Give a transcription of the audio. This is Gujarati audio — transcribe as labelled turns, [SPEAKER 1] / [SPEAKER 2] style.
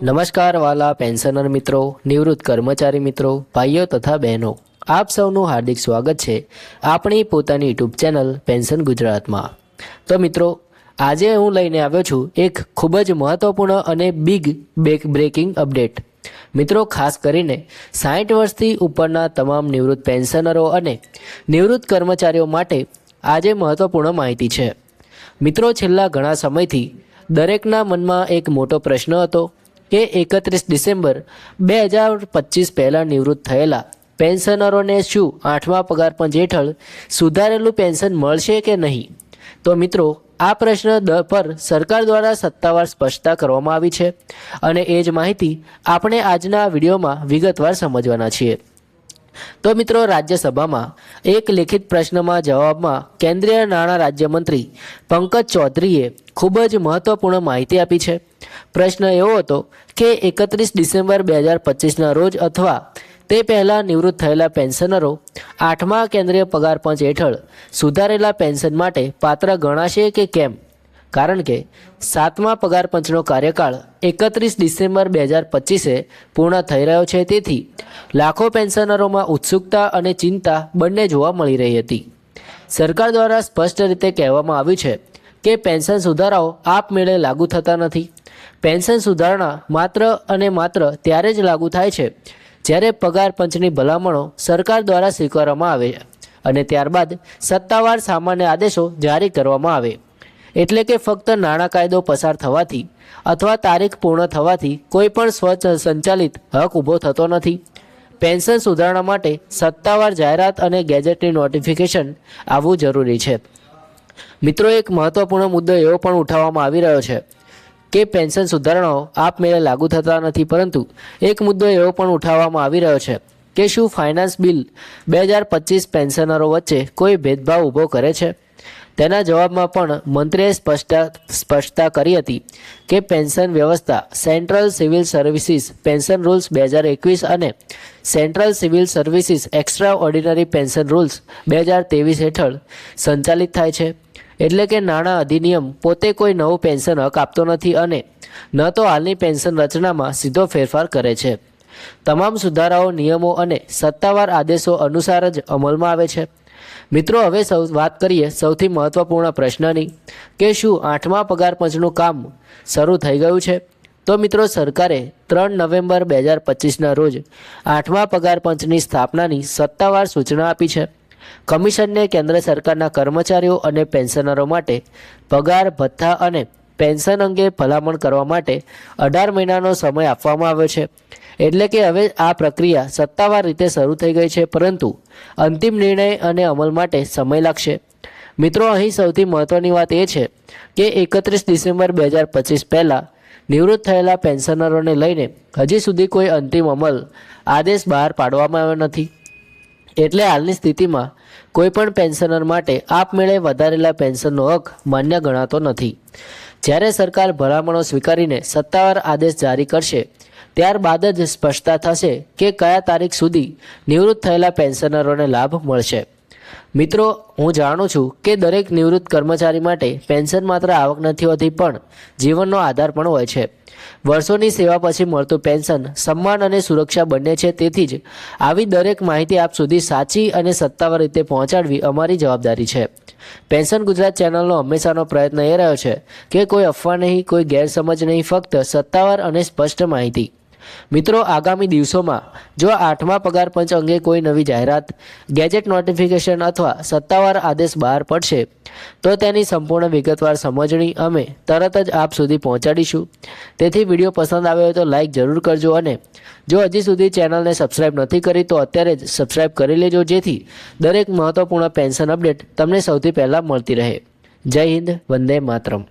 [SPEAKER 1] નમસ્કાર વાલા પેન્શનર મિત્રો, નિવૃત્ત કર્મચારી મિત્રો, ભાઈઓ તથા બહેનો, આપ સૌનું હાર્દિક સ્વાગત છે આપણી પોતાની યુટ્યુબ ચેનલ પેન્શન ગુજરાતમાં। તો મિત્રો, આજે હું લઈને આવ્યો છું એક ખૂબ જ મહત્વપૂર્ણ અને બિગ બ્રેકિંગ અપડેટ। મિત્રો, ખાસ કરીને 60 વર્ષથી ઉપરના તમામ નિવૃત્ત પેન્શનરો અને નિવૃત્ત કર્મચારીઓ માટે આજે મહત્વપૂર્ણ માહિતી છે। મિત્રો, છેલ્લા ઘણા સમયથી દરેકના મનમાં એક મોટો પ્રશ્ન હતો કે 31 ડિસેમ્બર 2025 પહેલાં નિવૃત્ત થયેલા પેન્શનરોને શું 8મા પગાર પંચ હેઠળ સુધારેલું પેન્શન મળશે કે નહીં? તો મિત્રો, આ પ્રશ્ન પર સરકાર દ્વારા સત્તાવાર સ્પષ્ટતા કરવામાં આવી છે અને એ જ માહિતી આપણે આજના વિડીયોમાં વિગતવાર સમજવાના છીએ। તો મિત્રો, રાજ્યસભામાં એક લેખિત પ્રશ્નના જવાબમાં કેન્દ્રીય નાણાં રાજ્યમંત્રી પંકજ ચૌધરીએ ખૂબ જ મહત્વપૂર્ણ માહિતી આપી છે। પ્રશ્ન એવો હતો કે 31 ડિસેમ્બર 2025ના રોજ અથવા તે પહેલાં નિવૃત્ત થયેલા પેન્શનરો 8મા કેન્દ્રીય પગાર પંચ હેઠળ સુધારેલા પેન્શન માટે પાત્ર ગણાશે કે કેમ? કારણ કે 7મા પગાર પંચનો કાર્યકાળ 31 ડિસેમ્બર 2025એ પૂર્ણ થઈ રહ્યો છે, તેથી લાખો પેન્શનરોમાં ઉત્સુકતા અને ચિંતા બંને જોવા મળી રહી હતી। સરકાર દ્વારા સ્પષ્ટ રીતે કહેવામાં આવ્યું છે કે પેન્શન સુધારાઓ આપમેળે લાગુ થતા નથી। પેન્શન સુધારણા માત્ર અને માત્ર ત્યારે જ લાગુ થાય છે જ્યારે પગાર પંચની ભલામણો સરકાર દ્વારા સ્વીકારવામાં આવે અને ત્યારબાદ સત્તાવાર સામાન્ય આદેશો જારી કરવામાં આવે। એટલે કે ફક્ત નાણાં કાયદો પસાર થવાથી અથવા તારીખ પૂર્ણ થવાથી કોઈ પણ સ્વસંચાલિત હક ઊભો થતો નથી। પેન્શન સુધારણા માટે સત્તાવાર જાહેરાત અને ગેજેટની નોટિફિકેશન આવવું જરૂરી છે। મિત્રો, એક મહત્વપૂર્ણ મુદ્દો એવો પણ ઉઠાવવામાં આવી રહ્યો છે કે પેન્શન સુધારણાઓ આપમેળે લાગુ થતા નથી, પરંતુ એક મુદ્દો એવો પણ ઉઠાવવામાં આવી રહ્યો છે કે શું ફાઇનાન્સ બિલ 2025 પેન્શનરો વચ્ચે કોઈ ભેદભાવ ઊભો કરે છે? તેના જવાબમાં પણ મંત્રીએ સ્પષ્ટતા કરી હતી કે પેન્શન વ્યવસ્થા central civil services pension rules 2021 અને central civil services extra ordinary pension rules 2023 હેઠળ સંચાલિત થાય છે। એટલે કે નાણાં અધિનિયમ પોતે કોઈ નવું પેન્શન હક આપતો નથી અને ન તો હાલની પેન્શન રચનામાં સીધો ફેરફાર કરે છે। તમામ સુધારાઓ નિયમો અને સત્તાવાર આદેશો અનુસાર જ અમલમાં આવે છે। મિત્રો, હવે વાત કરીએ સૌથી મહત્વપૂર્ણ પ્રશ્નની કે શું 8મા પગાર પંચનું કામ શરૂ થઈ ગયું છે? તો મિત્રો, સરકારે 3 નવેમ્બર 2025ના રોજ 8મા પગાર પંચની સ્થાપનાની સત્તાવાર સૂચના આપી છે। કમિશનને કેન્દ્ર સરકારના કર્મચારીઓ અને પેન્શનરો માટે પગાર, ભથ્થા અને પેન્શન અંગે ભલામણ કરવા માટે 18 મહિનાનો સમય આપવામાં આવ્યો છે। એટલે કે હવે આ પ્રક્રિયા સત્તાવાર રીતે શરૂ થઈ ગઈ છે, પરંતુ અંતિમ નિર્ણય અને અમલ માટે સમય લાગશે। મિત્રો, અહીં સૌથી મહત્ત્વની વાત એ છે કે 31 ડિસેમ્બર 2025 પહેલાં નિવૃત્ત થયેલા પેન્શનરોને લઈને હજી સુધી કોઈ અંતિમ અમલ આદેશ બહાર પાડવામાં આવ્યો નથી। એટલે હાલની સ્થિતિમાં કોઈપણ પેન્શનર માટે આપમેળે વધારેલા પેન્શનનો હક માન્ય ગણાતો નથી। જ્યારે સરકાર ભલામણો સ્વીકારીને સત્તાવાર આદેશ જારી કરશે ત્યારબાદ જ સ્પષ્ટતા થશે કે કયા તારીખ સુધી નિવૃત્ત થયેલા પેન્શનરોને લાભ મળશે। મિત્રો, હું જાણું છું કે દરેક નિવૃત્ત કર્મચારી માટે પેન્શન માત્ર આવક નથી હોતી, પણ જીવનનો આધાર પણ હોય છે। વર્ષોની સેવા પછી મળતું પેન્શન સન્માન અને સુરક્ષા બંને છે, તેથી જ આવી દરેક માહિતી આપ સુધી સાચી અને સત્તાવાર રીતે પહોંચાડવી અમારી જવાબદારી છે। પેન્શન ગુજરાત ચેનલનો હંમેશાનો પ્રયત્ન એ રહ્યો છે કે કોઈ અફવા નહીં, કોઈ ગેરસમજ નહીં, ફક્ત સત્તાવાર અને સ્પષ્ટ માહિતી। મિત્રો, આગામી દિવસોમાં જો 8મા પગાર પંચ અંગે કોઈ નવી જાહેરાત, ગેજેટ નોટિફિકેશન અથવા સત્તાવાર આદેશ બહાર પડશે તો તેની સંપૂર્ણ વિગતવાર સમજણી અમે તરત જ આપ સુધી પહોંચાડીશું। તેથી વિડીયો પસંદ આવ્યો હોય તો લાઇક જરૂર કરજો અને જો હજી સુધી ચેનલને સબસ્ક્રાઇબ નથી કરી તો અત્યારે જ સબસ્ક્રાઇબ કરી લેજો, જેથી દરેક મહત્વપૂર્ણ પેન્શન અપડેટ તમને સૌથી પહેલાં મળતી રહે। જય હિન્દ, વંદે માતરમ।